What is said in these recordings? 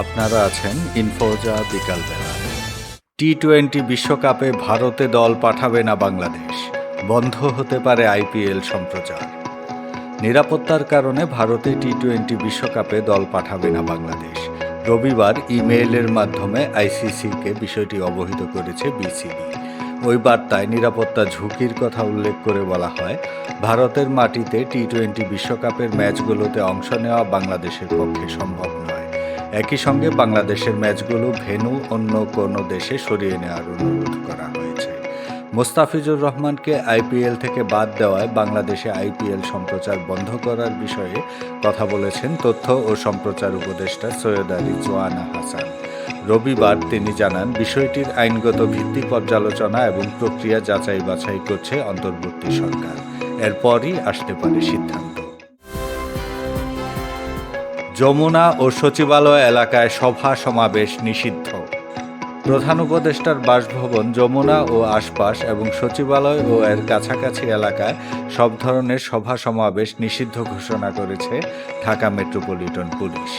আপনারা আছেন ইনফোজা বিকালবেলা। টি-20 বিশ্বকাপে ভারতে দল পাঠাবে না বাংলাদেশ, বন্ধ হতে পারে আইপিএল সম্প্রচার। নিরাপত্তার কারণে ভারতে টি-20 বিশ্বকাপে দল পাঠাবে না বাংলাদেশ। রবিবার ইমেইলের মাধ্যমে আইসিসিকে বিষয়টি অবহিত করেছে বিসিবি। ওই বার্তায় নিরাপত্তা ঝুঁকির কথা উল্লেখ করে বলা হয়, ভারতের মাটিতে টি-20 বিশ্বকাপের ম্যাচগুলোতে অংশ নেওয়া বাংলাদেশের পক্ষে সম্ভব নয়। একই সঙ্গে বাংলাদেশের ম্যাচগুলো ভেন্যু অন্য কোনো দেশে সরিয়ে নেওয়ার অনুরোধ করা হয়েছে। মোস্তাফিজুর রহমানকে আইপিএল থেকে বাদ দেওয়ায় বাংলাদেশে আইপিএল সম্প্রচার বন্ধ করার বিষয়ে কথা বলেছেন তথ্য ও সম্প্রচার উপদেষ্টা সৈয়দা রিজওয়ানা হাসান। রবিবার তিনি জানান, বিষয়টির আইনগত ভিত্তি পর্যালোচনা এবং প্রক্রিয়া যাচাই বাছাই করছে অন্তর্বর্তী সরকার। এরপরই আসতে পারে সিদ্ধান্ত। যমুনা ও সচিবালয় এলাকায় সভা সমাবেশ নিষিদ্ধ। প্রধান উপদেষ্টার বাসভবন যমুনা ও আশপাশ এবং সচিবালয় ও এর কাছাকাছি এলাকায় সব ধরনের সভা সমাবেশ নিষিদ্ধ ঘোষণা করেছে ঢাকা মেট্রোপলিটন পুলিশ।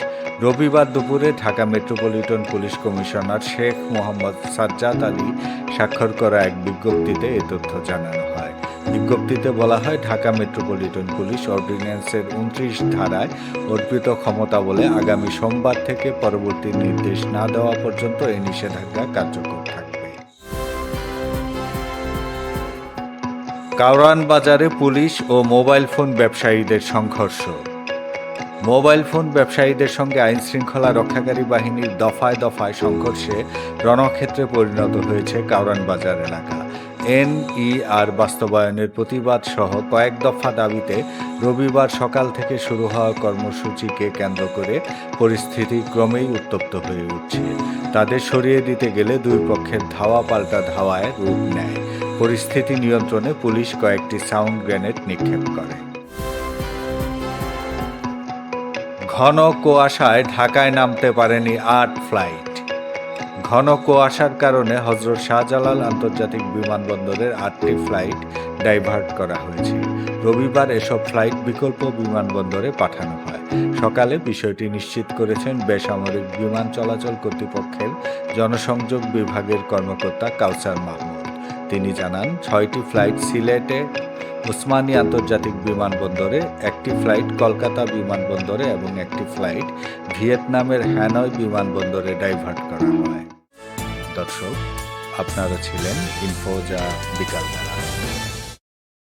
রবিবার দুপুরে Dhaka metropolitan police commissioner Sheikh Mohammad Sajjad Ali স্বাক্ষর করা এক বিজ্ঞপ্তিতে এ তথ্য জানানো হয়। বিজ্ঞপ্তিতে বলা হয়, ঢাকা মেট্রোপলিটন পুলিশ অর্ডিন্যান্সের 29 ধারায় অর্পিত ক্ষমতা বলে আগামী সোমবার থেকে পরবর্তী নির্দেশ না দেওয়া পর্যন্ত এই নিষেধাজ্ঞা কার্যকর থাকবে। কারওয়ান বাজারে পুলিশ ও মোবাইল ফোন ব্যবসায়ীদের সংঘর্ষ। মোবাইল ফোন ব্যবসায়ীদের সঙ্গে আইনশৃঙ্খলা রক্ষাকারী বাহিনীর দফায় দফায় সংঘর্ষে রণক্ষেত্রে পরিণত হয়েছে কারওয়ান বাজার এলাকা। এনইআর বাস্তবায়নের প্রতিবাদ সহ কয়েক দফা দাবিতে রবিবার সকাল থেকে শুরু হওয়া কর্মসূচিকে কেন্দ্র করে পরিস্থিতি ক্রমেই উত্তপ্ত হয়ে উঠছে। তাদের সরিয়ে দিতে গেলে দুই পক্ষের ধাওয়া পাল্টা ধাওয়ায় রূপ নেয়। পরিস্থিতি নিয়ন্ত্রণে পুলিশ কয়েকটি সাউন্ড গ্রেনেড নিক্ষেপ করে। ঘন কুয়াশায় ঢাকায় নামতে পারেনি 8 ফ্লাইট। ঘন কুয়াশার কারণে হযরত শাহজালাল আন্তর্জাতিক বিমানবন্দরের 8টি ফ্লাইট ডাইভার্ট করা হয়েছে। রবিবার এসব ফ্লাইট বিকল্প বিমানবন্দরে পাঠানো হয়। সকালে বিষয়টি নিশ্চিত করেছেন বেসামরিক বিমান চলাচল কর্তৃপক্ষের জনসংযোগ বিভাগের কর্মকর্তা কাউসার মাহমুদ। তিনি জানান, 6টি ফ্লাইট সিলেটে ওসমানী আন্তর্জাতিক বিমানবন্দরে, একটি ফ্লাইট কলকাতা বিমানবন্দরে এবং একটি ফ্লাইট ভিয়েতনামের হ্যানয় বিমানবন্দরে ডাইভার্ট করা হয়। দর্শক, আপনারা ছিলেন ইনফোজা বিকালবেলা।